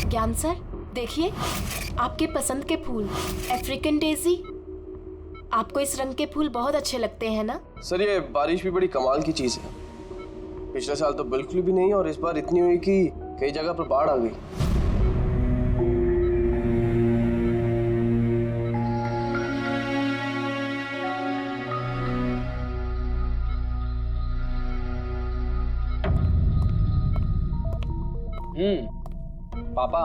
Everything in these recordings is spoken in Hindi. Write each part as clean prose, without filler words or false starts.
ज्ञान सर, देखिए आपके पसंद के फूल, अफ्रीकन डेजी। आपको इस रंग के फूल बहुत अच्छे लगते हैं ना? सर ये बारिश भी बड़ी कमाल की चीज है। पिछले साल तो बिल्कुल भी नहीं और इस बार इतनी हुई कि कई जगह पर बाढ़ आ गई। पापा,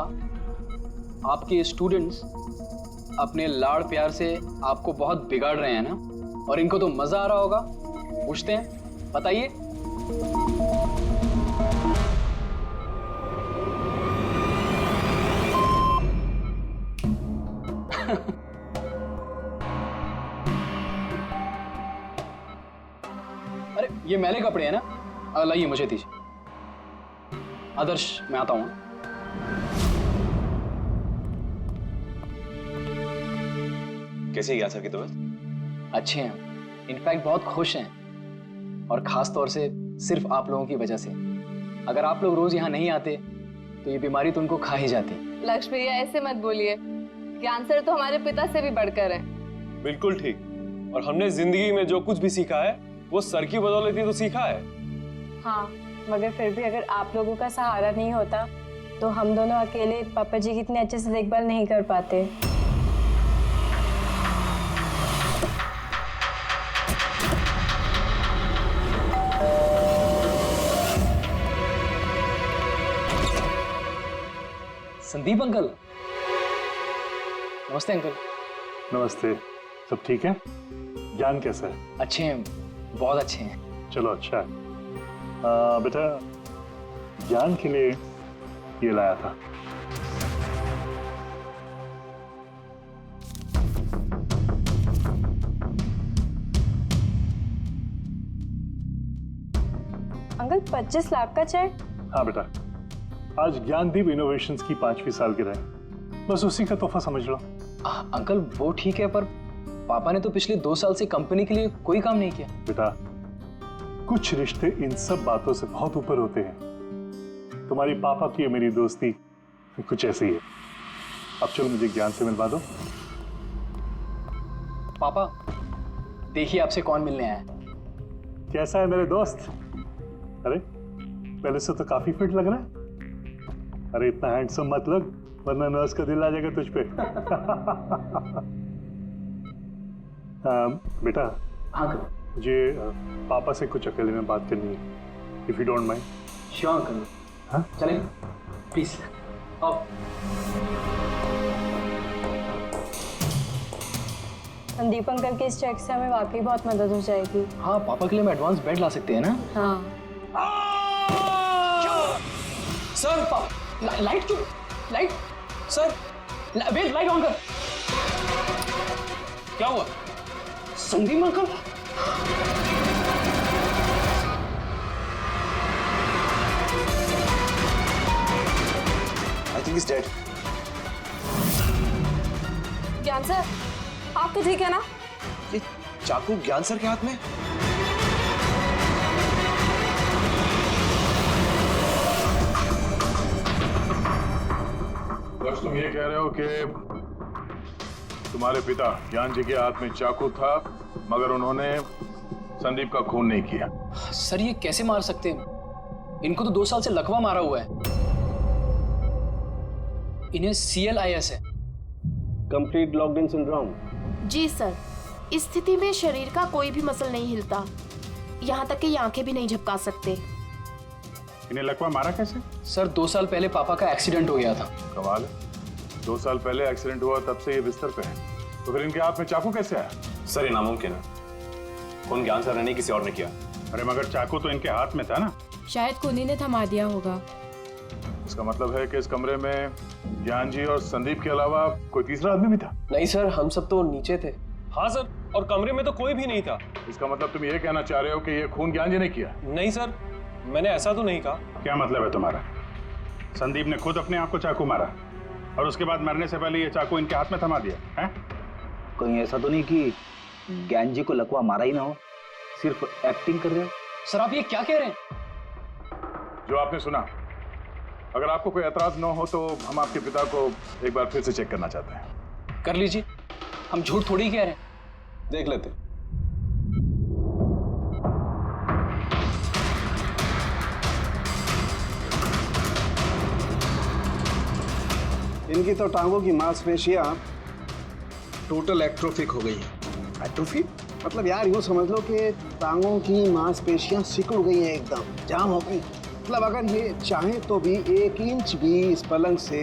आपके स्टूडेंट्स अपने लाड़ प्यार से आपको बहुत बिगाड़ रहे हैं ना, और इनको तो मजा आ रहा होगा। पूछते हैं, बताइए। अरे ये मैले कपड़े हैं ना, लाइए मुझे दीजिए। आदर्श, मैं आता हूं। कैसी है ज्ञान सर की तबीयत? अच्छे हैं, इनफैक्ट बहुत खुश हैं, और खास तौर से सिर्फ आप लोगों की वजह से। अगर आप लोग रोज यहाँ नहीं आते तो ये बीमारी तो उनको खा ही जाती। लक्ष्मी भैया ऐसे मत बोलिए, ज्ञान सर तो हमारे पिता से भी बढ़कर हैं। बिल्कुल ठीक। और हमने जिंदगी में जो कुछ भी सीखा है वो सर की बदौलत ही तो सीखा है। हाँ, मगर फिर भी अगर आप लोगों का सहारा नहीं होता तो हम दोनों अकेले पापा जी की इतने अच्छे से देखभाल नहीं कर पाते। संदीप अंकल। नमस्ते अंकल। नमस्ते। सब ठीक है? ज्ञान कैसा है? अच्छे हैं, बहुत अच्छे हैं। चलो अच्छा है। बेटा, ज्ञान के लिए ये लाया था। अंकल 25 लाख का चेक? हाँ बेटा, आज ज्ञानदीप इनोवेशंस की 5वीं सालगिरह है, बस उसी का तोहफा समझ लो। अंकल वो ठीक है, पर पापा ने तो पिछले 2 साल से कंपनी के लिए कोई काम नहीं किया। बेटा, कुछ रिश्ते इन सब बातों से बहुत ऊपर होते हैं। तुम्हारी पापा की मेरी दोस्ती कुछ ऐसी है। अब चलो मुझे ज्ञान से मिलवा दो। पापा देखिए आपसे कौन मिलने आया है। कैसा है मेरे दोस्त? अरे पहले से तो काफी फिट लग रहा है। अरे इतना हैंडसम मत लग, वरना नर्स का दिल आ जाएगा तुझ पे। बेटा। हाँ अंकल। मुझे पापा से कुछ अकेले में बात करनी है, if you don't mind. Sure uncle. हाँ चलें प्लीज। आओ। संदीप अंकल के इस चेक से हमें वाकई बहुत मदद हो जाएगी। हाँ, पापा के लिए हम एडवांस बेड ला सकते हैं ना। हाँ सर, लाइट क्यों? Light sir, wait, light on कर। क्या हुआ? Sandeep uncle. I think he's dead. Gyan sir, आप तो ठीक है ना? ये चाकू ज्ञान सर के हाथ में? तुम ये कह रहे हो कि तुम्हारे पिता ज्ञान जी के हाथ में चाकू था, मगर उन्होंने संदीप का खून नहीं किया? सर ये कैसे मार सकते हैं? इनको तो 2 साल से लकवा मारा हुआ है। इन्हें CLIS है, कंप्लीट लॉक्ड इन सिंड्रोम। जी सर, इस स्थिति में शरीर का कोई भी मसल नहीं हिलता, यहाँ तक कि आंखें भी नहीं झपका सकते। इन्हें लकवा मारा कैसे? सर 2 साल पहले पापा का एक्सीडेंट हो गया था। कमाल है, 2 साल पहले एक्सीडेंट हुआ तब से ये बिस्तर पे है, तो फिर इनके हाथ में चाकू कैसे आया? सर ये नामुमकिन है, खून ज्ञान सर ने नहीं किसी और ने किया। अरे मगर चाकू तो इनके हाथ में था ना? शायद कुनी ने थमा दिया होगा। इसका मतलब है कि इस कमरे में ज्ञान जी और संदीप के अलावा कोई तीसरा आदमी भी था? नहीं सर, हम सब तो नीचे थे। हाँ सर, और कमरे में तो कोई भी नहीं था। इसका मतलब तुम ये कहना चाह रहे हो कि ये खून ज्ञान जी ने किया? नहीं सर, मैंने ऐसा तो नहीं कहा। क्या मतलब है तुम्हारा? संदीप ने खुद अपने आप को चाकू मारा और उसके बाद मरने से पहले ये चाकू इनके हाथ में थमा दिया है? कहीं ऐसा तो नहीं कि ज्ञान जी को लकवा मारा ही ना हो, सिर्फ एक्टिंग कर रहे हो? सर आप ये क्या कह रहे हैं? जो आपने सुना अगर आपको कोई एतराज न हो तो हम आपके पिता को एक बार फिर से चेक करना चाहते हैं। कर लीजिए, हम झूठ थोड़ी कह रहे हैं। देख लेते। इनकी तो टांगों की मांसपेशियां टोटल एट्रोफिक हो गई हैं। एट्रोफिक मतलब यार यूँ समझ लो कि टांगों की मांसपेशियां सिकुड़ गई हैं, एकदम जाम हो गई। मतलब अगर ये चाहें तो भी 1 इंच भी इस पलंग से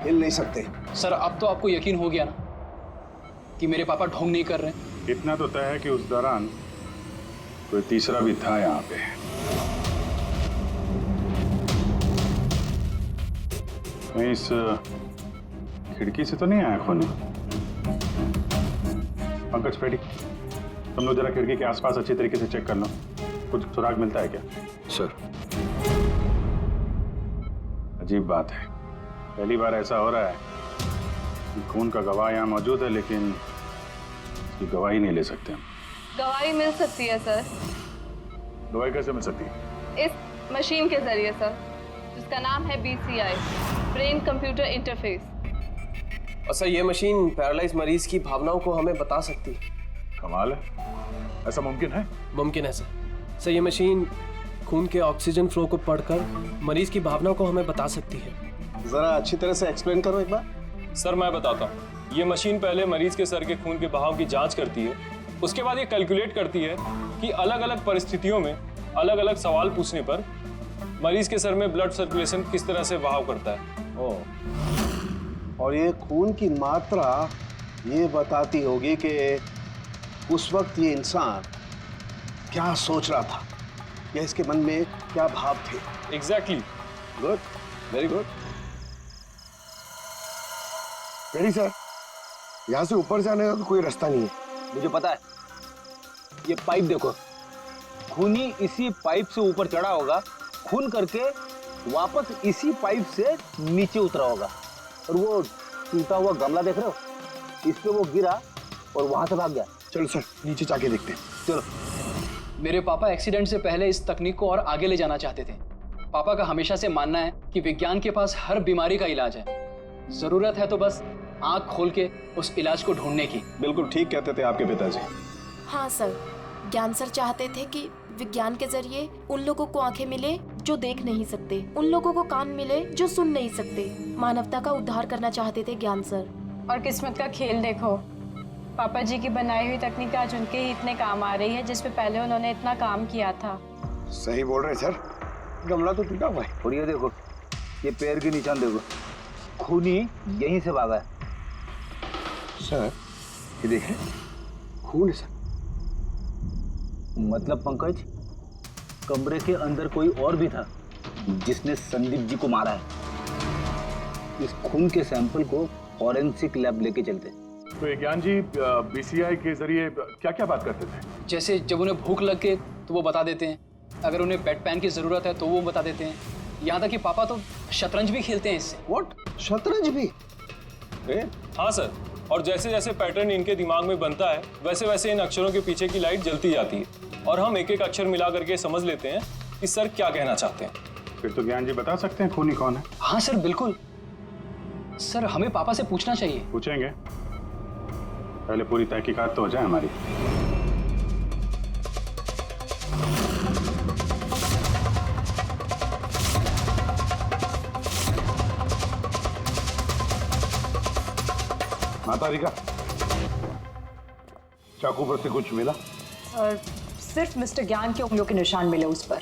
हिल नहीं सकते। सर अब तो आपको यकीन हो गया ना कि मेरे पापा ढोंग नहीं कर रहे हैं। इतना तो तय है कि उस दौरान कोई तीसरा भी था यहाँ पे। कहीं इस खिड़की से तो नहीं आया खून? पंकज पेटी, तुम लोग जरा खिड़की के आसपास अच्छी तरीके से चेक कर लो, कुछ सुराग मिलता है क्या? सर अजीब बात है, पहली बार ऐसा हो रहा है कि खून का गवाह यहाँ मौजूद है लेकिन इसकी गवाही नहीं ले सकते हम। गवाही मिल सकती है सर, गवाही कैसे मिल सकती है? इस मशीन के जरिए सर, जिसका नाम है BCI, ब्रेन कंप्यूटर इंटरफेस। और सर ये मशीन पैरालाइज मरीज की भावनाओं को हमें बता सकती है। कमाल है, ऐसा मुमकिन है? मुमकिन है सर। सर ये मशीन खून के ऑक्सीजन फ्लो को पढ़कर मरीज की भावनाओं को हमें बता सकती है। जरा अच्छी तरह से एक्सप्लेन करो एक बार। सर मैं बताता हूँ। ये मशीन पहले मरीज के सर के खून के बहाव की जांच करती है, उसके बाद ये कैलकुलेट करती है कि अलग अलग परिस्थितियों में अलग अलग सवाल पूछने पर मरीज के सर में ब्लड सर्कुलेशन किस तरह से बहाव करता है। और ये खून की मात्रा ये बताती होगी कि उस वक्त ये इंसान क्या सोच रहा था या इसके मन में क्या भाव थे। Exactly. Good, very good. Perry sir, यहाँ से ऊपर जाने का कोई रास्ता नहीं है। मुझे पता है, ये पाइप देखो, खूनी इसी पाइप से ऊपर चढ़ा होगा, खून करके वापस इसी पाइप से नीचे उतरा होगा। और वो टूटा हुआ गमला देख रहे हो, इस पे वो गिरा और वहां से भाग गया। चलो सर नीचे जाके देखते हैं। चलो। मेरे पापा एक्सीडेंट से पहले इस तकनीक को और आगे ले जाना चाहते थे। पापा का हमेशा से मानना है कि विज्ञान के पास हर बीमारी का इलाज है, जरूरत है तो बस आंख खोल के उस इलाज को ढूंढने की। बिल्कुल ठीक कहते थे आपके पिताजी। हाँ सर, ज्ञान सर चाहते थे कि विज्ञान के जरिए उन लोगों को आंखें मिले जो देख नहीं सकते, उन लोगों को कान मिले जो सुन नहीं सकते। मानवता का उद्धार करना चाहते थे ज्ञान सर। और किस्मत का खेल देखो, पापा जी की बनाई हुई तकनीक आज उनके ही इतने काम आ रही है जिस पे पहले उन्होंने इतना काम किया था। सही बोल रहे सर, गमला तो टूटा हुआ है। और ये देखो, ये पैर के निशान देखो, खूनी यहीं से भागा है। सर ये देखें, खून है सर। मतलब पंकज, कमरे के अंदर कोई और भी था जिसने संदीप जी को मारा है। इस खून के सैंपल को फॉरेंसिक लैब लेके चलते। तो ये ज्ञान जी BCI के जरिए क्या क्या बात करते थे? जैसे जब उन्हें भूख लग के तो वो बता देते हैं, अगर उन्हें बेड पैन की जरूरत है तो वो बता देते हैं। यहाँ तक कि पापा तो शतरंज भी खेलते हैं इससे। व्हाट, शतरंज भी? हाँ सर, और जैसे जैसे पैटर्न इनके दिमाग में बनता है वैसे वैसे इन अक्षरों के पीछे की लाइट जलती जाती है और हम एक एक अक्षर मिला करके समझ लेते हैं कि सर क्या कहना चाहते हैं। फिर तो ज्ञान जी बता सकते हैं खूनी कौन है? हाँ सर बिल्कुल। सर हमें पापा से पूछना चाहिए। पूछेंगे, पहले पूरी तहकीकात तो हो जाए हमारी। माता रिका, चाकू पर से कुछ मिला? और सिर्फ मिस्टर ज्ञान के उंगलियों के निशान मिले उस पर,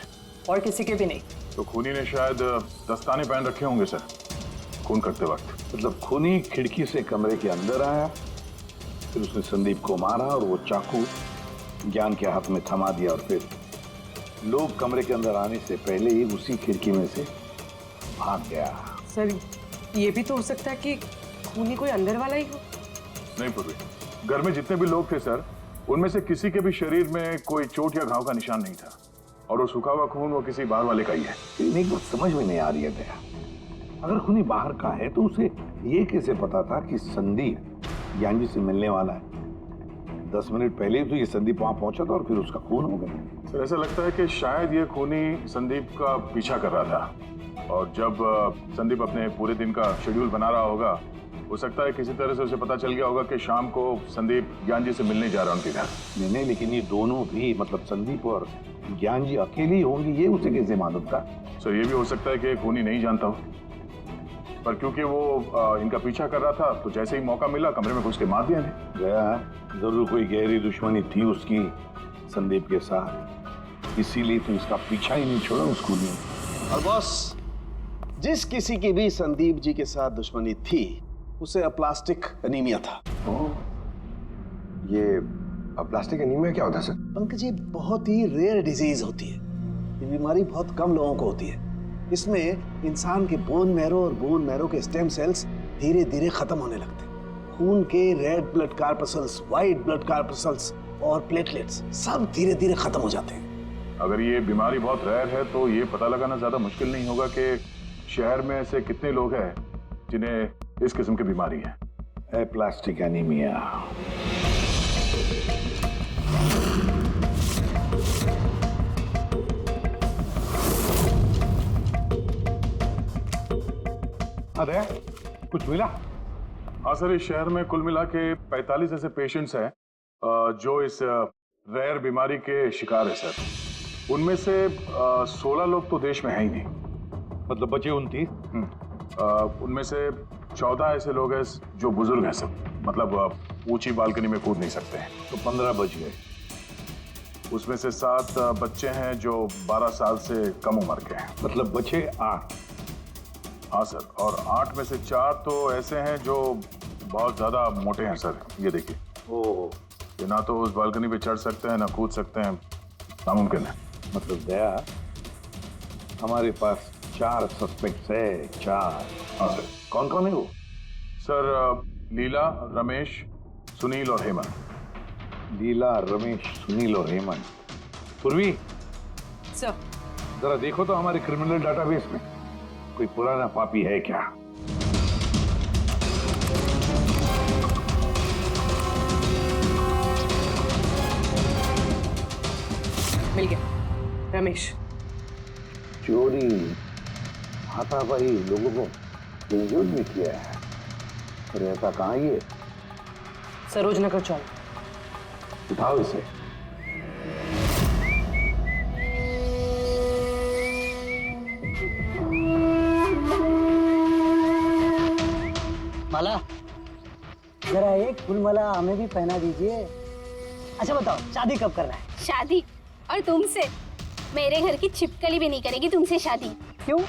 और किसी के भी नहीं। तो खूनी ने शायद दस्ताने पहन रखे होंगे सर खून करते वक्त। मतलब खूनी खिड़की से कमरे के अंदर आया, फिर उसने संदीप को मारा और वो चाकू ज्ञान के हाथ में थमा दिया और फिर लोग कमरे के अंदर आने से पहले ही उसी खिड़की में से भाग गया। सर ये भी तो हो सकता है कि खूनी कोई अंदर वाला ही हो। नहीं पूर्वी, घर में जितने भी लोग थे सर, उनमें से किसी के भी शरीर में कोई चोट या घाव का निशान नहीं था, और वो सूखा हुआ खून वो किसी बाहर वाले का ही है। एक बात समझ में नहीं आ रही है दया, अगर खूनी बाहर का है तो उसे ये कैसे पता था कि संदीप ज्ञान जी से मिलने वाला है? 10 मिनट पहले ही तो ये संदीप वहां पहुंचा था और फिर उसका खून हो गया। सर ऐसा लगता है कि शायद ये खूनी संदीप का पीछा कर रहा था और जब संदीप अपने पूरे दिन का शेड्यूल बना रहा होगा, हो सकता है किसी तरह से उसे पता चल गया होगा कि शाम को संदीप ज्ञान जी से मिलने जा रहा है उनके घर। नहीं, लेकिन ये दोनों भी, मतलब संदीप और ज्ञान जी अकेले ही होंगे, ये उसे कैसे मालूम था? सर ये भी हो सकता है कि खूनी नहीं जानता हो, पर क्योंकि वो इनका पीछा कर रहा था तो जैसे ही मौका मिला कमरे में घुस के मार दिया इन्हें। गया जरूर कोई गहरी दुश्मनी थी उसकी संदीप के साथ, इसीलिए तो इसका पीछा ही नहीं छोड़ा उस खूनी ने। और बॉस, जिस किसी की भी संदीप जी के साथ दुश्मनी थी उसे अप्लास्टिक एनीमिया था। ये प्लास्टिक एनीमिया क्या होता है सर? पंकज, ये बहुत ही रेयर डिजीज होती है। ये बीमारी बहुत कम लोगों को होती है। इसमें इंसान के बोन मैरो और बोन मैरो के स्टेम सेल्स धीरे धीरे खत्म होने लगते हैं। खून के red blood corpuscles, white blood corpuscles और प्लेटलेट्स सब धीरे धीरे खत्म हो जाते हैं। अगर ये बीमारी बहुत रेयर है तो ये पता लगाना ज्यादा मुश्किल नहीं होगा कि शहर में ऐसे कितने लोग हैं जिन्हें इस किस्म की बीमारी है। Plastic anaemia. अरे कुछ मिला? हाँ सर, इस शहर में कुल मिला के 45 ऐसे पेशेंट्स हैं जो इस रेयर बीमारी के शिकार है सर। उनमें से 16 लोग तो देश में है ही नहीं। मतलब बचे 29? उनमें से 14 ऐसे लोग हैं जो बुजुर्ग हैं सर, मतलब ऊंची बालकनी में कूद नहीं सकते हैं। तो 15 बच गए। उसमें से 7 बच्चे हैं जो 12 साल से कम उम्र के हैं। मतलब बचे 8। हाँ सर, और 8 में से 4 तो ऐसे हैं जो बहुत ज्यादा मोटे हैं सर। ये देखिए, ये ना तो उस बालकनी पे चढ़ सकते हैं ना कूद सकते हैं, नामुमकिन है। मतलब दया, हमारे पास 4 सस्पेक्ट्स है। 4? हाँ सर। कौन कौन है वो? सर लीला, रमेश, सुनील और हेमंत। लीला, रमेश, सुनील और हेमंत। पूर्वी सर, जरा देखो तो हमारे क्रिमिनल डाटाबेस में कोई पुराना पापी है क्या? मिल गया, रमेश। चोरी, हाथापाई, लोगों को इंजर्ड भी किया है। रहता कहाँ ये? सरोज नगर चौक। उठाओ इसे। माला, जरा एक फूल माला हमें भी पहना दीजिए। अच्छा बताओ, शादी कब करना है? शादी? और तुमसे? मेरे घर की छिपकली भी नहीं करेगी तुमसे शादी। क्यों?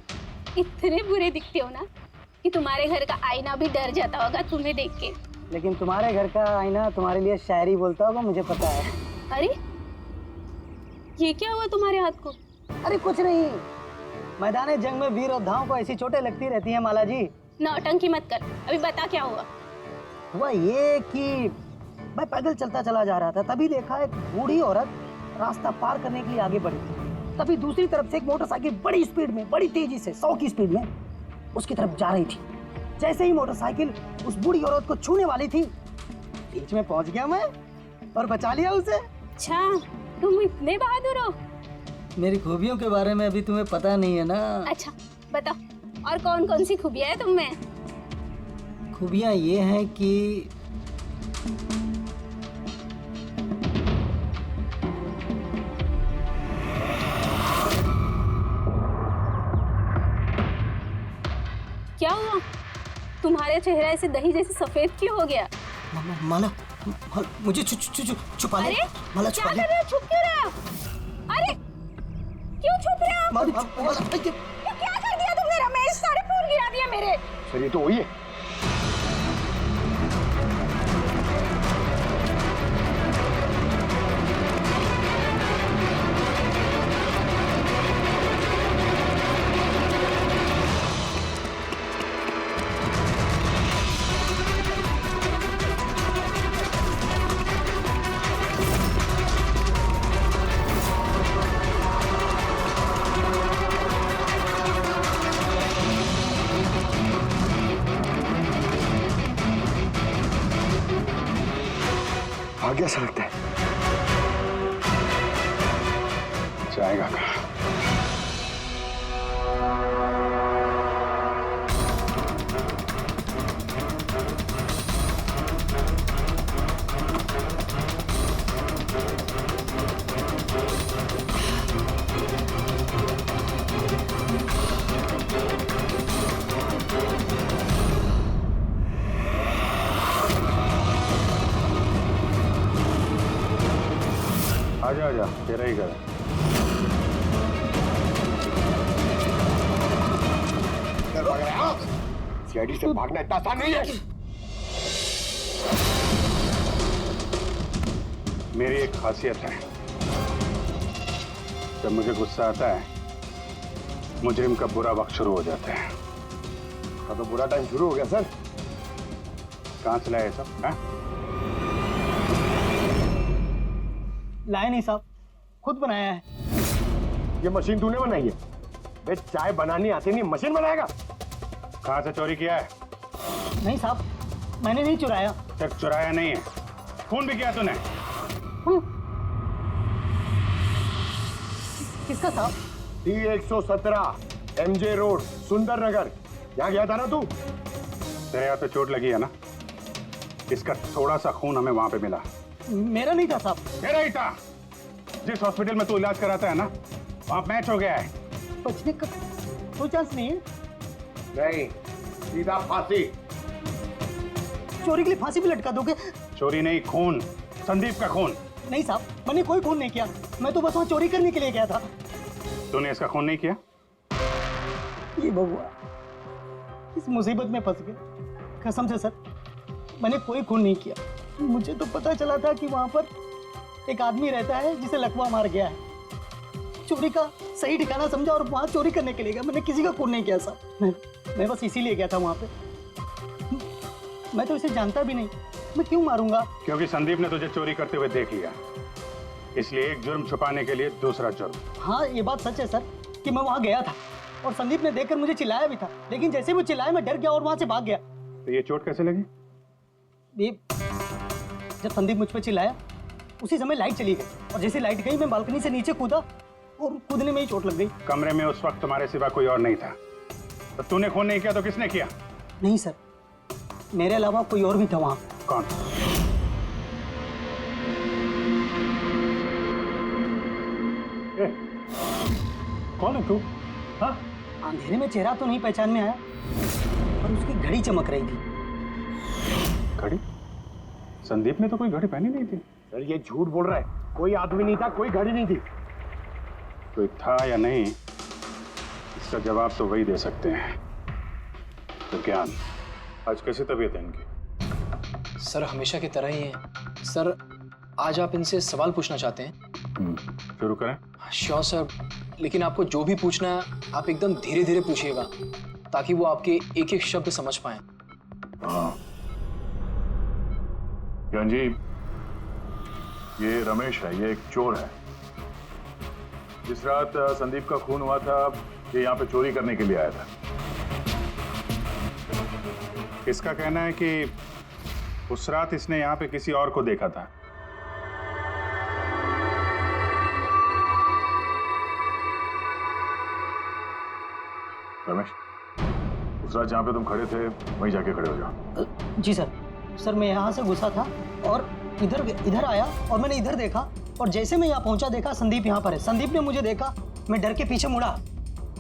इतने बुरे दिखते हो ना कि तुम्हारे घर का आईना भी डर जाता होगा तुम्हें देख के। लेकिन तुम्हारे घर का आईना तुम्हारे लिए शायरी बोलता होगा, मुझे पता है। अरे ये क्या हुआ तुम्हारे हाथ को? अरे कुछ नहीं, मैदान जंग में वीर योद्धाओं को ऐसी चोटें लगती रहती हैं माला जी। नौटंकी मत कर, अभी बता क्या हुआ। हुआ ये कि मैं पैदल चलता चला जा रहा था, तभी देखा एक बूढ़ी औरत रास्ता पार करने के लिए आगे बढ़ी थी। तभी दूसरी तरफ से एक मोटरसाइकिल बड़ी स्पीड में, बड़ी तेजी से 100 की स्पीड में उसकी तरफ जा रही थी। जैसे ही मोटरसाइकिल उस बूढ़ी औरत को छूने वाली थी, बीच में पहुंच गया मैं और बचा लिया उसे। अच्छा, तुम इतने बहादुर हो। मेरी खूबियों के बारे में अभी तुम्हें पता नहीं है ना। अच्छा बताओ, और कौन कौन सी खूबियां है तुम में? खूबियां ये हैं कि क्या हुआ? तुम्हारे चेहरा ऐसे दही जैसे सफेद क्यों हो गया? माला, मुझे छुपा ले। अरे माला क्या छुपा ले। कर रहे हो? छुप क्यों रहे हो? अरे क्यों छुप रहे हो? ये क्या कर दिया तुमने रमेश? सारे फूल गिरा दिया मेरे। सर ये तो वही है। भाग गया सा लगता है। जाएगा कहाँ? जा जा, तेरा ही घर। सीआईडी से भागना इतना आसान नहीं है। मेरी एक खासियत है, जब मुझे गुस्सा आता है मुजरिम का बुरा वक्त शुरू हो जाता है। का तो बुरा टाइम शुरू हो गया सर। कहाँ से लाए सब? लाए नहीं साहब, खुद बनाया है। ये मशीन तूने बनाई है? बे चाय बनानी आती नहीं, मशीन बनाएगा? कहाँ से चोरी किया है? नहीं साहब, मैंने नहीं चुराया। सिर्फ चुराया नहीं है, खून भी किया तूने। किसका साहब? T117 MJ रोड सुंदर नगर, यहाँ गया था ना तू? तेरे हाथ पे चोट लगी है ना, इसका थोड़ा सा खून हमें वहां पे मिला। मेरा नहीं था साहब। मेरा ही था। जिस हॉस्पिटल में तू इलाज कराता है ना, वहां मैच हो गया है। बचने का कोई चांस नहीं है। नहीं, सीधा फांसी। चोरी के लिए फांसी भी लटका दोगे? चोरी नहीं, खून, संदीप का खून। नहीं साहब, मैंने कोई खून नहीं किया, मैं तो बस वहाँ चोरी करने के लिए गया था। तूने इसका खून नहीं किया? ये बबुआ इस मुसीबत में फंस गए। कसम से सर, मैंने कोई खून नहीं किया। मुझे तो पता चला था कि वहाँ पर एक आदमी रहता है जिसे लकवा मार गया है। चोरी का सही ठिकाना समझा और वहाँ चोरी करने के लिए गया। मैंने किसी का खून नहीं किया साहब, मैं बस इसीलिए गया था वहाँ पे। मैं तो इसे जानता भी नहीं, मैं क्यों मारूंगा? क्योंकि संदीप ने तुझे चोरी करते हुए देख लिया, इसलिए एक जुर्म छुपाने के लिए दूसरा जुर्म। हाँ, ये बात सच है सर कि मैं वहाँ गया था और संदीप ने देखकर मुझे चिल्लाया भी था, लेकिन जैसे वो चिल्लाया मैं डर गया और वहाँ से भाग गया। तो ये चोट कैसे लगी? ये जब संदीप मुझ पर चिल्लाया उसी समय लाइट चली गई और जैसे लाइट गई मैं बालकनी से नीचे कूदा और कूदने में ही चोट लग गई। कमरे में उस वक्त तुम्हारे सिवा कोई और नहीं था, तो तूने खून नहीं किया तो किसने किया? नहीं सर, मेरे अलावा कोई और भी था वहाँ। कौन? कौन है तू? हाँ? अंधेरे में चेहरा तो नहीं पहचान में आया, पर उसकी घड़ी चमक रही थी। घड़ी? संदीप ने तो कोई घड़ी पहनी नहीं थी। सर ये झूठ बोल रहा है, कोई आदमी नहीं था, कोई घड़ी नहीं थी। कोई था या नहीं, इसका जवाब तो वही दे सकते हैं। तो ज्ञान, आज कैसी तबीयत है इनकी? सर हमेशा की तरह ही है। सर आज आप इनसे सवाल पूछना चाहते हैं? शुरू करें। श्योर सर, लेकिन आपको जो भी पूछना है आप एकदम धीरे धीरे पूछिएगा ताकि वो आपके एक एक शब्द समझ पाए। हाँ ज्ञान जी, ये रमेश है, ये एक चोर है। जिस रात संदीप का खून हुआ था ये यहाँ पे चोरी करने के लिए आया था। इसका कहना है कि उस रात इसने यहाँ पे किसी और को देखा था। रमेश, उस रात जहाँ पे तुम खड़े थे वहीं जाके खड़े हो जाओ। जी सर। सर मैं यहाँ से घुसा था और इधर आया और मैंने इधर देखा और जैसे मैं यहाँ पहुँचा देखा संदीप यहाँ पर है। संदीप ने मुझे देखा, मैं डर के पीछे मुड़ा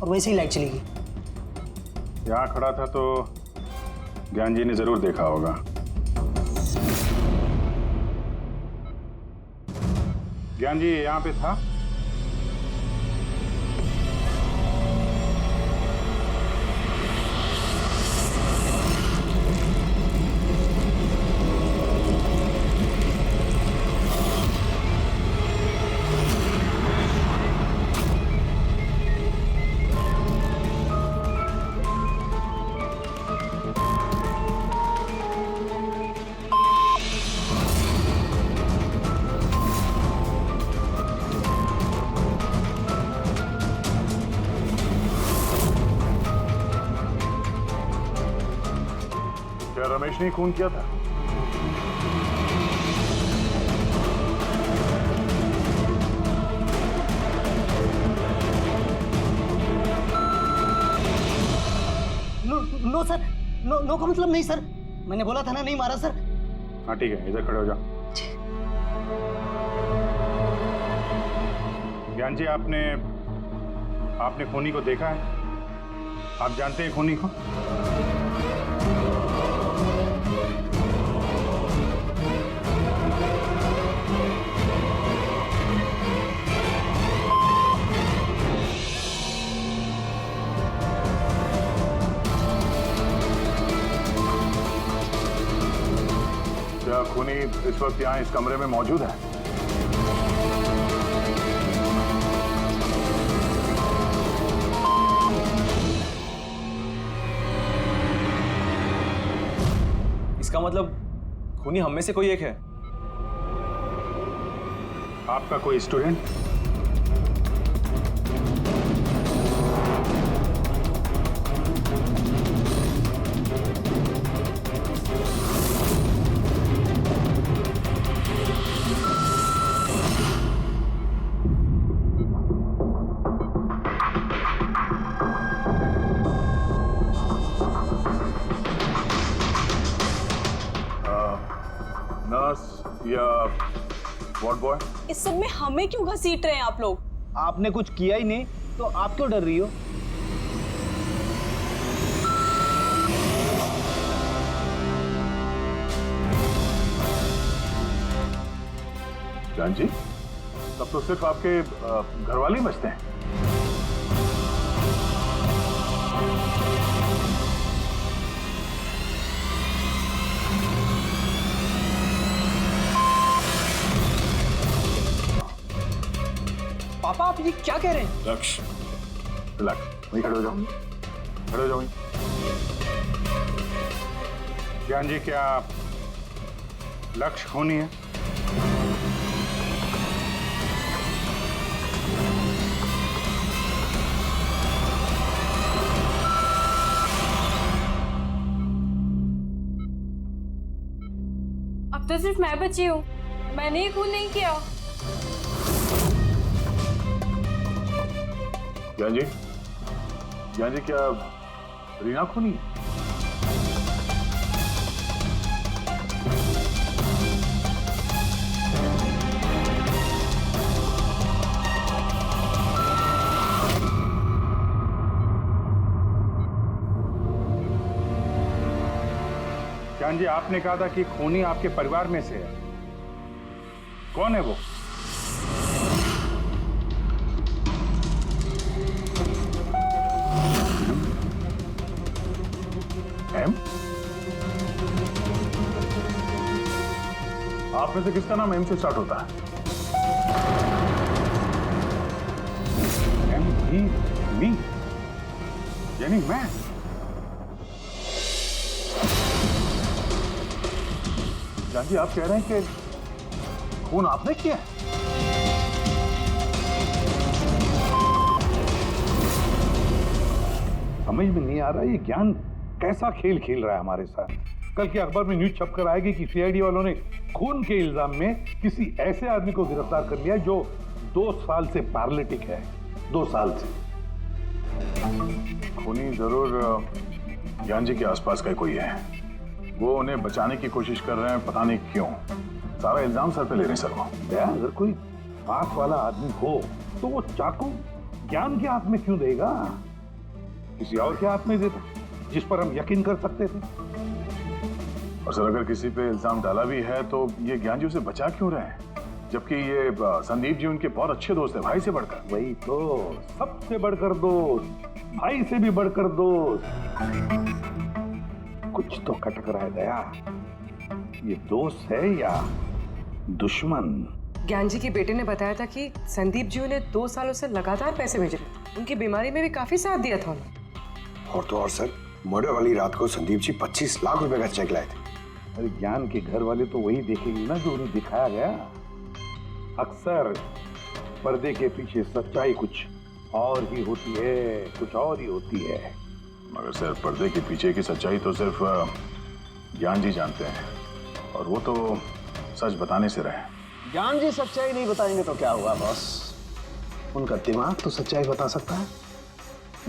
और वैसे ही लाइट चली गई। यहाँ खड़ा था तो ज्ञान जी ने जरूर देखा होगा। ज्ञान जी यहाँ पे था? रमेश ने खून किया था? नो सर, नो का मतलब नहीं सर, मैंने बोला था ना नहीं मारा सर। हाँ ठीक है, इधर खड़े हो जाओ। ज्ञान जी, आपने खूनी को देखा है? आप जानते हैं खूनी को? क्या खूनी इस वक्त यहाँ इस कमरे में मौजूद है? इसका मतलब खूनी हम में से कोई एक है। आपका कोई स्टूडेंट? नर्स या वार्ड बॉय? इस सब में हमें क्यों घसीट रहे हैं आप लोग? आपने कुछ किया ही नहीं तो आप क्यों डर रही हो? जान जी, तब तो सिर्फ आपके घर वाले ही बचते हैं। पापा आप ये क्या कह रहे हैं? लक्ष्य, रिलैक्स, वहीं खड़े हो जाओ, खड़े हो जाओ वहीं। ज्ञान जी, क्या लक्ष्य खूनी है? अब तो सिर्फ मैं बची हूँ, मैंने ही खून नहीं किया। ज्ञान जी, क्या रीना खूनी है? ज्ञान जी, आपने कहा था कि खूनी आपके परिवार में से है। कौन है वो? एम? आप में से किसका नाम एम से स्टार्ट होता है? एम ही मी, यानी मैं। जान जी, आप कह रहे हैं कि खून आपने किया है? समझ में नहीं आ रहा ये ज्ञान कैसा खेल खेल रहा है हमारे साथ। कल के अखबार में न्यूज छपकर आएगी कि सीआईडी वालों ने खून के इल्जाम में किसी ऐसे आदमी को गिरफ्तार कर लिया जो 2 साल से पैरालिटिक है। 2 साल से। खूनी जरूर ज्ञान जी के आसपास का कोई है। वो उन्हें बचाने की कोशिश कर रहे हैं, पता नहीं क्यों। सारा इल्जाम सर पे ले रहे हैं सर वो। अगर कोई पास वाला आदमी हो तो वो चाकू ज्ञान के हाथ में क्यों देगा? किसी और के हाथ में देता जिस पर हम यकीन कर सकते थे। और सर, अगर किसी पे इल्जाम डाला भी है तो ये ज्ञान जी उसे बचा क्यों रहे हैं? जबकि ये संदीप जी उनके बहुत अच्छे दोस्त है, भाई से बढ़कर। वही तो, सबसे बढ़कर दोस्त, भाई से भी बढ़कर दोस्त। कुछ तो खटक रहा है दया। ये दोस्त है या दुश्मन? ज्ञान जी के बेटे ने बताया था कि संदीप जी उन्हें 2 सालों से लगातार पैसे भेज रहे थे। उनकी बीमारी में भी काफी साथ दिया था उन्होंने। और तो और सर, मर्डर वाली रात को संदीप जी 25 लाख रुपए का चेक लाए थे। अरे ज्ञान के घर वाले तो वही देखेंगे ना जो उन्हें दिखाया गया। अक्सर पर्दे के पीछे सच्चाई कुछ और ही होती है, कुछ और ही होती है। मगर सर, पर्दे के पीछे की सच्चाई तो सिर्फ ज्ञान जी जानते हैं, और वो तो सच बताने से रहे। ज्ञान जी सच्चाई नहीं बताएंगे तो क्या हुआ बॉस? उनका दिमाग तो सच्चाई बता सकता है।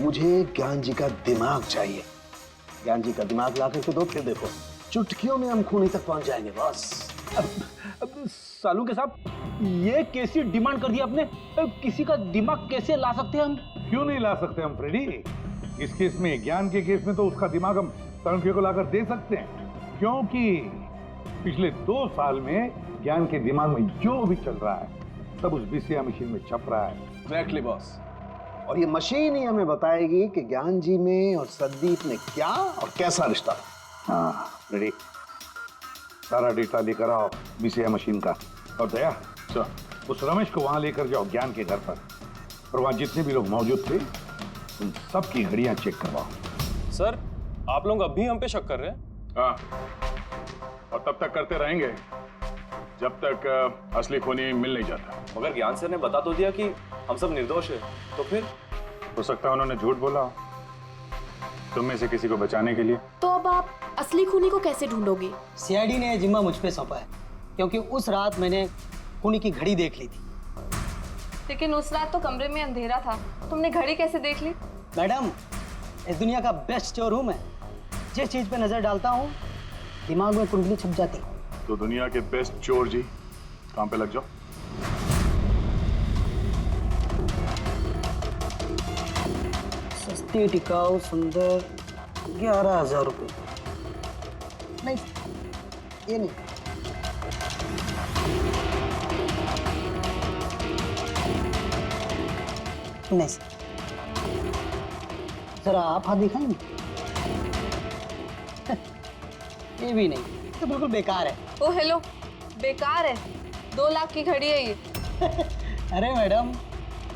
मुझे ज्ञान जी का दिमाग चाहिए। ज्ञान जी का दिमाग ला करके दो, फिर देखो चुटकियों में हम खूनी तक पहुंच जाएंगे बॉस। अब सालू के साहब, ये कैसी डिमांड कर दी आपने? अब किसी का दिमाग कैसे ला सकते हैं हम? क्यों नहीं ला सकते हम फ्रेडी? इस केस में, ज्ञान के केस में तो उसका दिमाग हम तनुखे को लाकर दे सकते हैं, क्योंकि पिछले 2 साल में ज्ञान के दिमाग में जो भी चल रहा है सब उस बीसीआर मशीन में छप रहा है। Exactly boss. और ये मशीन ही हमें बताएगी कि ज्ञान जी में और संदीप में क्या और कैसा रिश्ता था। हाँ रेडी, सारा डेटा लेकर आओ बीसीआई मशीन का। और दया सर, उस रमेश को वहां लेकर जाओ ज्ञान के घर पर, और वहां जितने भी लोग मौजूद थे उन सबकी घड़ियां चेक करवाओ। सर, आप लोग अब भी हम पे शक कर रहे हैं? हाँ, और तब तक करते रहेंगे जब तक असली खूनी मिल नहीं जाता। मगर ज्ञान सर ने बता तो दिया कि हम सब निर्दोष हैं, तो फिर? हो सकता है उन्होंने झूठ बोला हो तुम में से किसी को बचाने के लिए। तो अब आप असली खूनी को कैसे ढूंढोगे? सीआईडी ने जिम्मा मुझ पे सौंपा है, क्योंकि उस रात मैंने खूनी की घड़ी देख ली थी। लेकिन उस रात तो कमरे में अंधेरा था, तुमने घड़ी कैसे देख ली? मैडम, इस दुनिया का बेस्ट चोर हूँ मैं। जिस चीज पे नजर डालता हूँ दिमाग में कुंडली छुप जाती। तो दुनिया के बेस्ट चोर जी काम पे लग जाओ। सस्ती टिकाऊ सुंदर 11,000 रुपये। नहीं, ये नहीं। नहीं सर, जरा आप हाथ दिखाएंगे? ये भी नहीं, तो बिल्कुल बेकार है। ओ हेलो, बेकार है? 2 लाख की घड़ी है ये। अरे मैडम,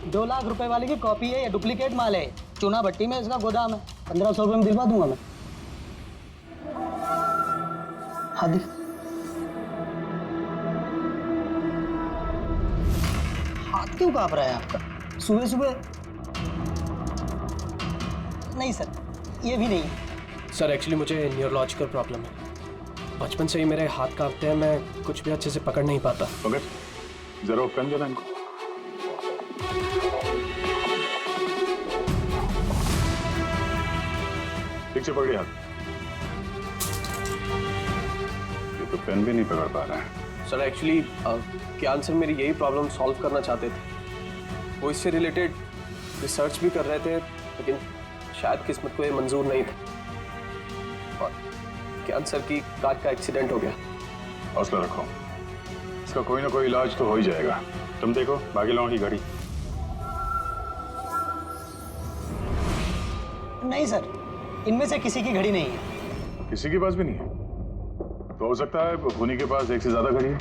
2 लाख रुपए वाले की कॉपी है, ये डुप्लीकेट माल है। चूना भट्टी में इसका गोदाम है, 1500 रुपये में दिलवा दूंगा मैं। हाँ दिख, हाथ क्यों कांप रहा है आपका सुबह सुबह? नहीं सर, ये भी नहीं। सर एक्चुअली मुझे न्यूरोलॉजिकल प्रॉब्लम है, बचपन से ही मेरे हाथ कांपते हैं, मैं कुछ भी अच्छे से पकड़ नहीं पाता। मगर जरा पेन देना इनको। ठीक से पकड़िए हाथ। ये तो पेन भी नहीं पकड़ पा रहा है। सर एक्चुअली ज्ञान सर मेरी यही प्रॉब्लम सॉल्व करना चाहते थे। वो इससे रिलेटेड रिसर्च भी कर रहे थे, लेकिन शायद किस्मत को ये मंजूर नहीं था और ज्ञान सर की कार का एक्सीडेंट हो गया। हौसला रखो, इसका कोई ना कोई इलाज तो हो ही जाएगा। तुम देखो बाकी लोगों की घड़ी। नहीं सर, इनमें से किसी की घड़ी नहीं है। किसी के पास भी नहीं है? तो हो सकता है खूनी के पास एक से ज्यादा घड़ी है।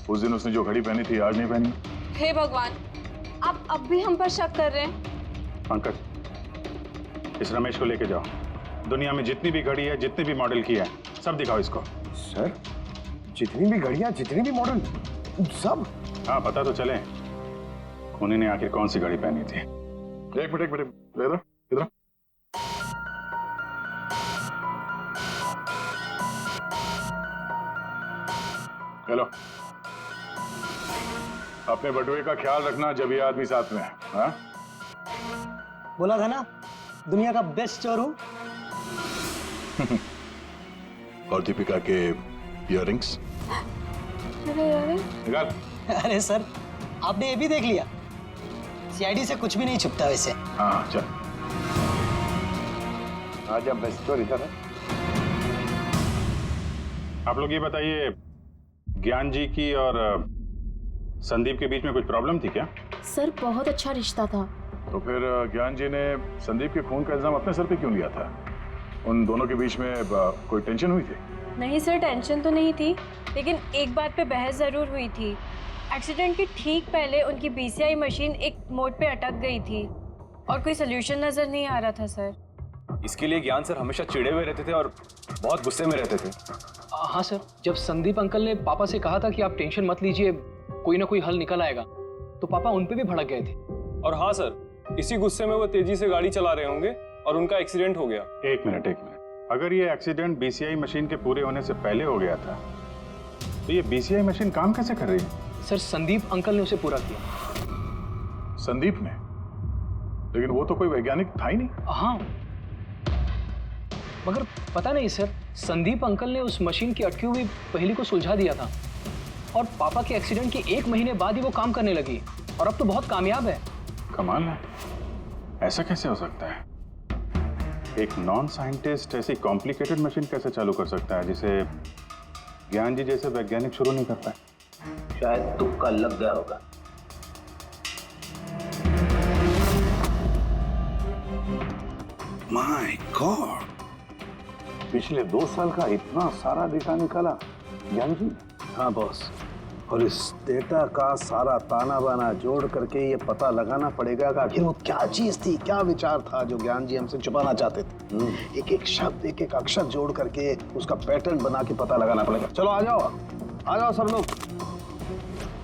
उस दिन उसने जो घड़ी पहनी थी आज नहीं पहनी। हे भगवान, आप अब भी हम पर शक कर रहे हैं? पंकज, इस रमेश को लेके जाओ। दुनिया में जितनी भी घड़ी है, जितनी भी मॉडल की है, सब दिखाओ इसको। सर, जितनी भी घड़ियां, जितनी भी मॉडल, सब? हाँ, पता तो चले खूनी ने आखिर कौन सी घड़ी पहनी थी। एक मिनट इधर इधर। हेलो, अपने बटुए का ख्याल रखना जब ये आदमी साथ में है। हाँ? बोला था ना, दुनिया का बेस्ट चोर हूँ। और दीपिका के इयररिंग्स निकाल। अरे सर, आपने ये भी देख लिया? सीआईडी से कुछ भी नहीं छुपता वैसे। हाँ चल, आज अब बेस्ट चोर इधर है। आप लोग ये बताइए, ज्ञान जी की और संदीप के बीच में कुछ प्रॉब्लम थी क्या? सर बहुत अच्छा रिश्ता था। तो फिर ज्ञान जी ने संदीप के खून का इल्जाम अपने सर पे क्यों लिया था? उन दोनों के बीच में कोई टेंशन हुई थी? नहीं सर, टेंशन तो नहीं थी, लेकिन एक बात पे बहस जरूर हुई थी। एक्सीडेंट के ठीक पहले उनकी बीसीआई मशीन एक मोड़ पे अटक गई थी और कोई सोल्यूशन नजर नहीं आ रहा था सर। इसके लिए ज्ञान सर हमेशा चिढ़े हुए रहते थे और बहुत गुस्से में रहते थे। हाँ सर, जब संदीप अंकल ने पापा से कहा था कि आप टेंशन मत लीजिए, कोई ना कोई हल निकल आएगा, तो पापा उन पे भी भड़क गए थे। और हाँ सर, इसी गुस्से में वो तेजी से गाड़ी चला रहे होंगे और उनका एक्सीडेंट हो गया। एक मिनट, अगर ये एक्सीडेंट बीसीआई मशीन के पूरे होने से पहले हो गया था, तो ये बीसीआई मशीन काम कैसे कर रही है? सर, संदीप अंकल ने उसे पूरा किया। संदीप ने? लेकिन वो तो कोई वैज्ञानिक था ही नहीं। हाँ, मगर पता नहीं सर, संदीप अंकल ने उस मशीन की अटकी हुई पहेली को सुलझा दिया था और पापा के एक्सीडेंट के 1 महीने बाद ही वो काम करने लगी और अब तो बहुत कामयाब है। कमाल है, ऐसा कैसे हो सकता है? एक नॉन साइंटिस्ट ऐसी कॉम्प्लिकेटेड मशीन कैसे चालू कर सकता है जिसे ज्ञान जी जैसे वैज्ञानिक शुरू नहीं कर पाए? शायद तुक्का लग गया होगा। माय गॉड, पिछले 2 साल का इतना सारा डेटा निकाला ज्ञान जी? हाँ बॉस, और इस डेटा का सारा ताना बाना जोड़ करके ये पता लगाना पड़ेगा कि आखिर वो क्या चीज थी, क्या विचार था जो ज्ञान जी हमसे छुपाना चाहते थे। एक एक शब्द, एक एक अक्षर जोड़ करके उसका पैटर्न बना के पता लगाना पड़ेगा। चलो आ जाओ सब लोग,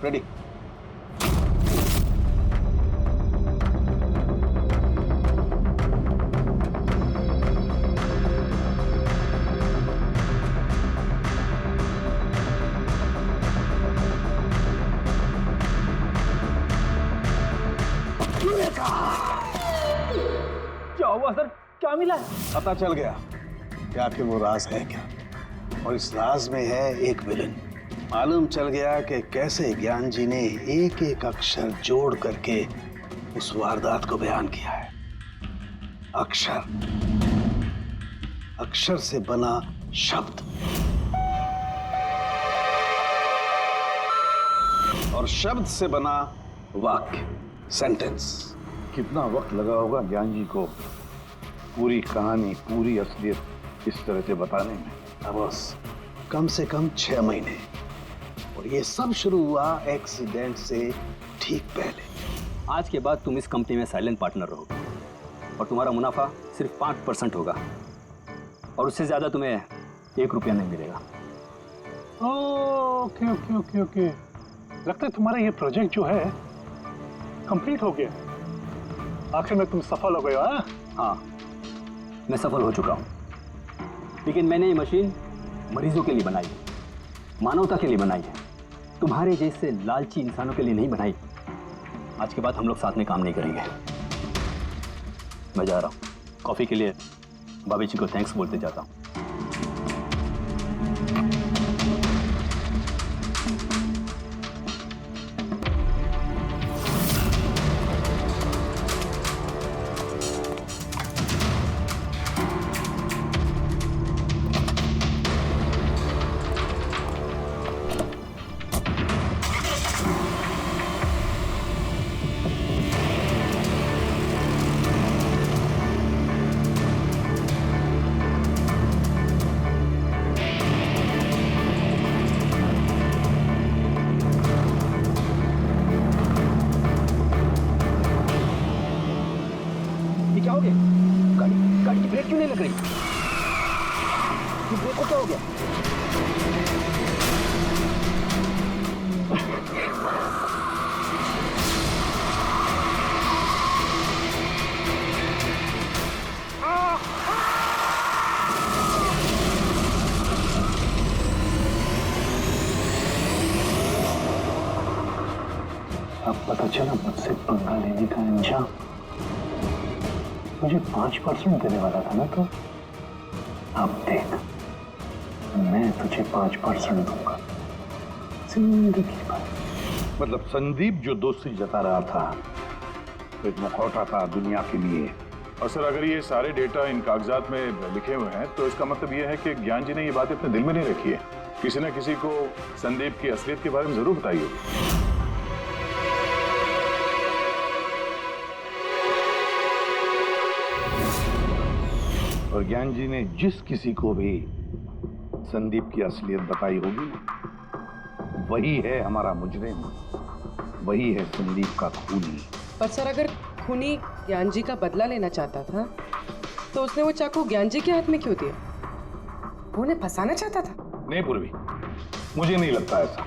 रेडी। क्या हुआ सर, क्या मिला? पता चल गया कि आखिर वो राज है क्या, और इस राज में है एक विलन। मालूम चल गया कि कैसे ज्ञान जी ने एक एक अक्षर जोड़ करके उस वारदात को बयान किया है। अक्षर से बना शब्द, और शब्द से बना वाक्य, सेंटेंस। कितना वक्त लगा होगा ज्ञान जी को पूरी कहानी, पूरी असलियत इस तरह से बताने में? बस कम से कम 6 महीने, और ये सब शुरू हुआ एक्सीडेंट से ठीक पहले। आज के बाद तुम इस कंपनी में साइलेंट पार्टनर रहोगे और तुम्हारा मुनाफा सिर्फ 5% होगा, और उससे ज्यादा तुम्हें 1 रुपया नहीं मिलेगा। ओके ओके ओके ओके, लगता है तुम्हारा ये प्रोजेक्ट जो है कंप्लीट हो गया। आखिर में तुम सफल हो गए हो। हाँ, मैं सफल हो चुका हूँ, लेकिन मैंने ये मशीन मरीजों के लिए बनाई है, मानवता के लिए बनाई है, तुम्हारे जैसे लालची इंसानों के लिए नहीं बनाई। आज के बाद हम लोग साथ में काम नहीं करेंगे। मैं जा रहा हूँ, कॉफी के लिए भाभी जी को थैंक्स बोलते जाता हूँ। क्या हो गया? गाड़ी की ब्रेक क्यों नहीं लग रही? ये ब्रेक को क्या हो गया? अब पता चला मुझसे पंगा लेने का अंजाम। मुझे 5% देने वाला था ना तो, अब देख मैं तुझे 5% दूंगा जिंदगी भर। मतलब संदीप जो दोस्ती जता रहा था, एक मुखौटा था दुनिया के लिए। और सर अगर ये सारे डेटा इन कागजात में लिखे हुए हैं तो इसका मतलब ये है कि ज्ञान जी ने ये बात अपने दिल में नहीं रखी है। किसी न किसी को संदीप की असलियत के बारे में जरूर बताई होगी। और ज्ञान जी ने जिस किसी को भी संदीप की असलियत बताई होगी, वही है हमारा मुजरिम, वही है संदीप का खूनी। पर सर अगर खूनी ज्ञान जी का बदला लेना चाहता था तो उसने वो चाकू ज्ञान जी के हाथ में क्यों दिया? वो उन्हें फंसाना चाहता था? नहीं पूर्वी, मुझे नहीं लगता ऐसा।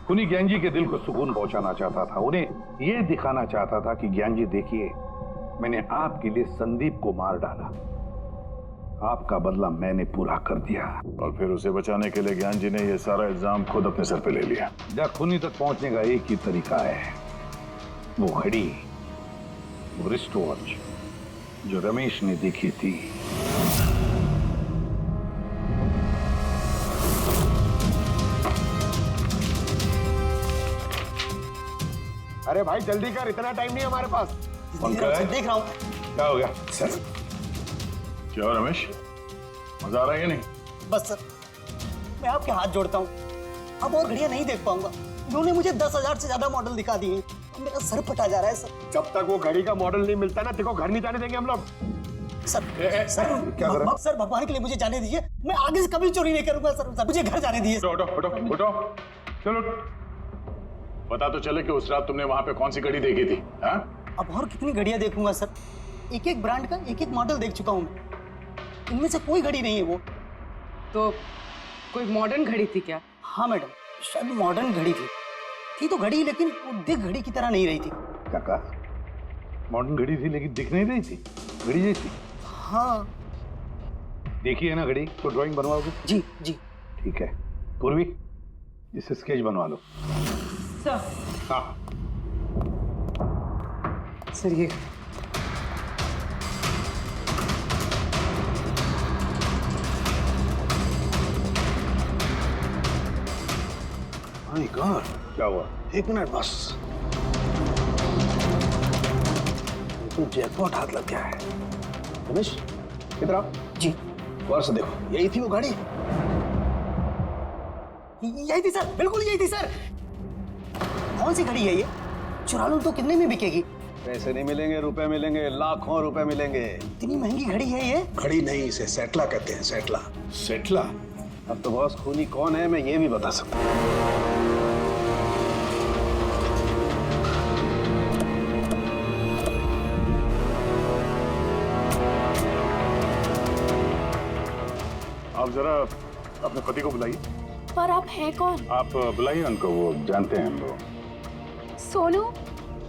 खूनी ज्ञान जी के दिल को सुकून पहुंचाना चाहता था, उन्हें यह दिखाना चाहता था कि ज्ञान जी देखिए, मैंने आपके लिए संदीप को मार डाला, आपका बदला मैंने पूरा कर दिया। और फिर उसे बचाने के लिए ज्ञान जी ने यह सारा इल्जाम खुद अपने सर पे ले लिया। जब खूनी तक पहुंचने का एक ही तरीका है, वो घड़ी, वो रिस्ट वॉच जो रमेश ने देखी थी। अरे भाई जल्दी कर, इतना टाइम नहीं हमारे पास। देख रहा हूँ। क्या हो गया सर? क्या रमेश, मजा आ रहा है या नहीं? बस सर, मैं आपके हाथ जोड़ता हूँ, अब और घड़ियां नहीं देख पाऊंगा। इन्होंने मुझे 10,000 से ज्यादा मॉडल दिखा दिए, मेरा सर फटा जा रहा है सर। जब तक वो घड़ी का मॉडल नहीं मिलता ना, देखो घर नहीं जाने देंगे हम लोग। सर क्या कर रहा है? सर भगवान के लिए मुझे जाने दीजिए, मैं आगे से कभी चोरी नहीं करूंगा सर, मुझे घर जाने दीजिए। उठो चलो, पता तो चले कि उस रात तुमने वहां पे कौन सी घड़ी देखी थी? हाँ? अब और कितनी घड़ियां देखूंगा सर, एक एक ब्रांड का एक एक मॉडल देख चुका हूँ मैं, इनमें से कोई घड़ी नहीं है वो। तो कोई मॉडर्न घड़ी थी क्या? हाँ मैडम, शायद मॉडर्न घड़ी थी तो घड़ी, लेकिन वो दिख घड़ी की तरह नहीं रही थी। क्या कहा? मॉडर्न घड़ी थी लेकिन दिख नहीं रही थी, घड़ी जैसी? हाँ। देखी है ना घड़ी, तो ड्राइंग बनवाओगे? जी जी। ठीक है पूर्वी, इसे स्केच बनवा लो। सर। हाँ सर ये माय गॉड, क्या हुआ? एक मिनट बस, तो जैकपॉट हाथ लग गया है। रमेश इधर आओ। जी। गौर से देखो, यही थी वो गाड़ी? यही थी सर, बिल्कुल यही थी सर। कौन सी घड़ी है ये? चुरा लूं तो कितने में बिकेगी? पैसे नहीं मिलेंगे, रुपए मिलेंगे, लाखों रुपए मिलेंगे। इतनी महंगी घड़ी है ये? घड़ी नहीं, इसे सेटला कहते हैं, सेटला। सेटला? अब तो बॉस खूनी कौन है मैं ये भी बता सकता हूँ। आप जरा अपने पति को बुलाइए। पर आप हैं कौन? आप बुलाइए उनको, वो जानते हैं हम लोग।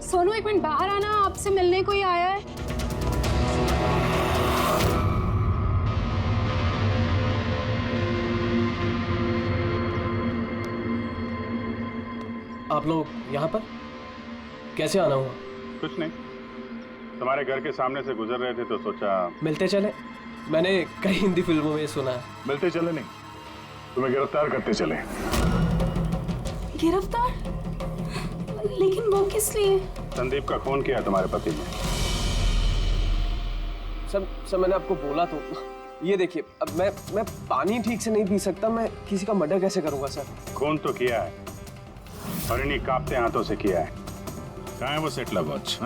सोनू एक मिनट बाहर आना, आपसे मिलने कोई आया है। आप लोग यहाँ पर कैसे आना हुआ? कुछ नहीं, तुम्हारे घर के सामने से गुजर रहे थे तो सोचा मिलते चले। मैंने कई हिंदी फिल्मों में सुना है। मिलते चले नहीं, तुम्हें गिरफ्तार करते चले। गिरफ्तार? लेकिन वो किस लिए? संदीप का खून किया तुम्हारे पति ने। सर मैंने आपको बोला तो, ये देखिए, अब मैं पानी ठीक से नहीं पी सकता, मैं किसी का मर्डर कैसे करूंगा सर? खून तो किया है और इन्हीं कांपते हाथों से किया है। कहाँ है वो सेटला वॉच?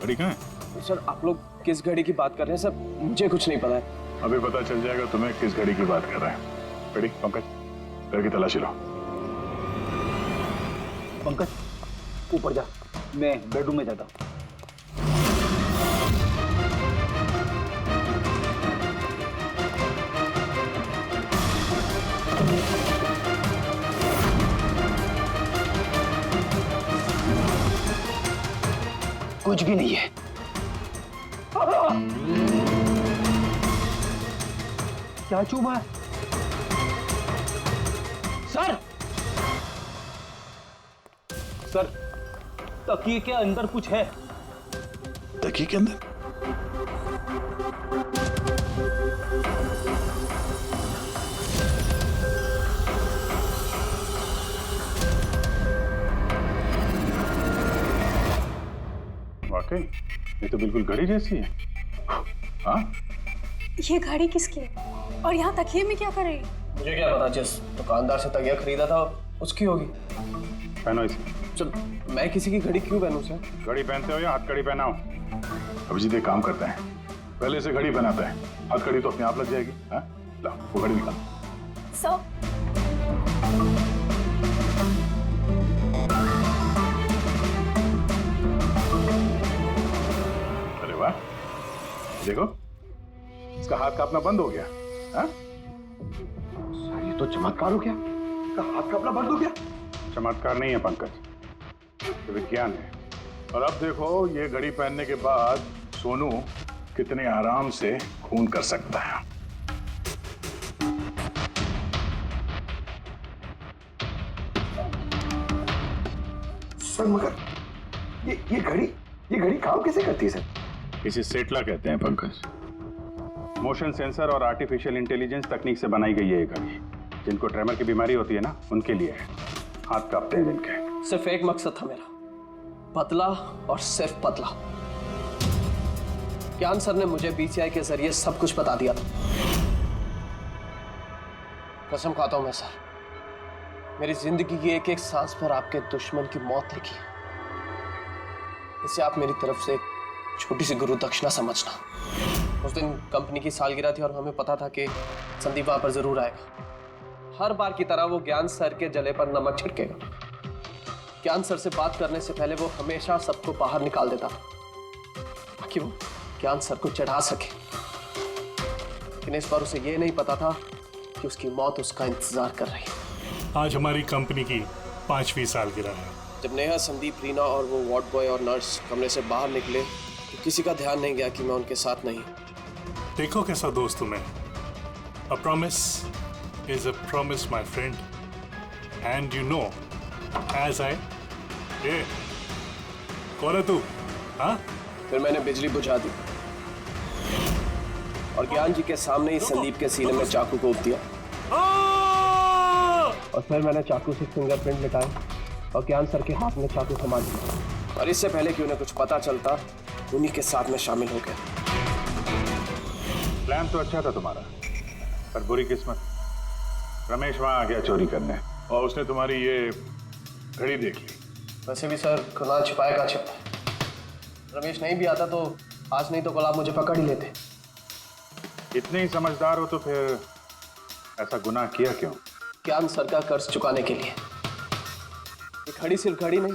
घड़ी कहाँ है? सर आप लोग किस घड़ी की बात कर रहे हैं सर? मुझे कुछ नहीं पता है। अभी पता चल जाएगा तुम्हें किस घड़ी की बात कर रहे हैं। घड़ी, पंकज घर की तलाशी लो। पंकज ऊपर जा, मैं बेडरूम में जाता हूँ। कुछ भी नहीं है। क्या चूमा है? सर तकिए के अंदर कुछ है। तकिए के अंदर? वाकई ये तो बिल्कुल घड़ी जैसी है। हाँ? ये घड़ी किसकी है? और यहाँ तकिए में क्या कर रही है? मुझे क्या पता, जिस दुकानदार से तकिया खरीदा था उसकी होगी। पहनो इसे। चल, मैं किसी की घड़ी क्यों पहनूं सर? घड़ी पहनते हो या हथकड़ी पहनाओ? अभिजीत एक काम करता है, पहले से घड़ी पहनाता है, हथकड़ी तो अपने आप लग जाएगी। हाँ? ला वो घड़ी निकाल। सर अरे वाह, देखो इसका हाथ कांपना बंद हो गया। हाँ? ये तो चमत्कार हो गया, इसका हाथ कांपना बंद हो गया। चमत्कार नहीं है पंकज, ये विज्ञान है। और अब देखो ये घड़ी पहनने के बाद सोनू कितने आराम से खून कर सकता है। सर मगर ये घड़ी काम कैसे करती है सर? इसे सेटला कहते हैं पंकज। मोशन सेंसर और आर्टिफिशियल इंटेलिजेंस तकनीक से बनाई गई है ये घड़ी। जिनको ट्रेमर की बीमारी होती है ना, उनके लिए है। हाथ कांपते हैं जिनके। सिर्फ एक मकसद था मेरा, पतला और सिर्फ पतला। ज्ञान सर ने मुझे बीसीआई के जरिए सब कुछ बता दिया था। कसम खाता हूं मैं सर, मेरी जिंदगी की एक एक सांस पर आपके दुश्मन की मौत लिखी है। इसे आप मेरी तरफ से एक छोटी सी गुरु दक्षिणा समझना। उस दिन कंपनी की सालगिरह थी और हमें पता था कि संदीप वहां पर जरूर आएगा। हर बार की तरह वो ज्ञान सर के जले पर नमक छिड़केगा। ज्ञान सर से बात करने से पहले वो हमेशा सबको बाहर निकाल देता ताकि वो ज्ञान सर को चढ़ा सके। लेकिन इस बार उसे ये नहीं पता था कि उसकी मौत उसका इंतजार कर रही है। आज हमारी कंपनी की 5वीं सालगिरह है। जब नेहा, संदीप, रीना और वो वार्ड बॉय और नर्स कमरे से बाहर निकले तो किसी का ध्यान नहीं गया कि मैं उनके साथ नहीं। देखो कैसा दोस्त हूं मैं। A promise is a promise, my friend. And you know, as I... कौन है तू? हाँ? फिर मैंने बिजली बुझा दी और ज्ञान जी के सामने ही संदीप के सीने में चाकू को दिया। और फिर मैंने चाकू से फिंगरप्रिंट मिटाए और ज्ञान सर के हाथ में चाकू थमा दिया। और इससे पहले कि उन्हें कुछ पता चलता, उन्हीं के साथ में शामिल हो गया। प्लान तो अच्छा था तुम्हारा, पर बुरी किस्मत, रमेश वहां आ गया चोरी करने और उसने तुम्हारी ये घड़ी देख ली। वैसे भी सर, गुनाह छिपाए का छिपा है। रमेश नहीं भी आता तो आज नहीं तो कल आप मुझे पकड़ ही लेते। इतने ही समझदार हो तो फिर ऐसा गुनाह किया क्यों? ज्ञान सर का कर्ज चुकाने के लिए। ये घड़ी सिर्फ घड़ी नहीं,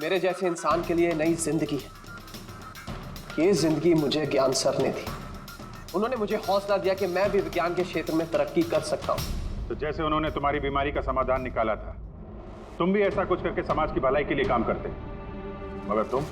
मेरे जैसे इंसान के लिए नई जिंदगी है। ये जिंदगी मुझे ज्ञान सर ने दी। उन्होंने मुझे हौसला दिया कि मैं भी विज्ञान के क्षेत्र में तरक्की कर सकता हूँ। तो जैसे उन्होंने तुम्हारी बीमारी का समाधान निकाला था, तुम भी ऐसा कुछ करके समाज की भलाई के लिए काम करते। मगर तुम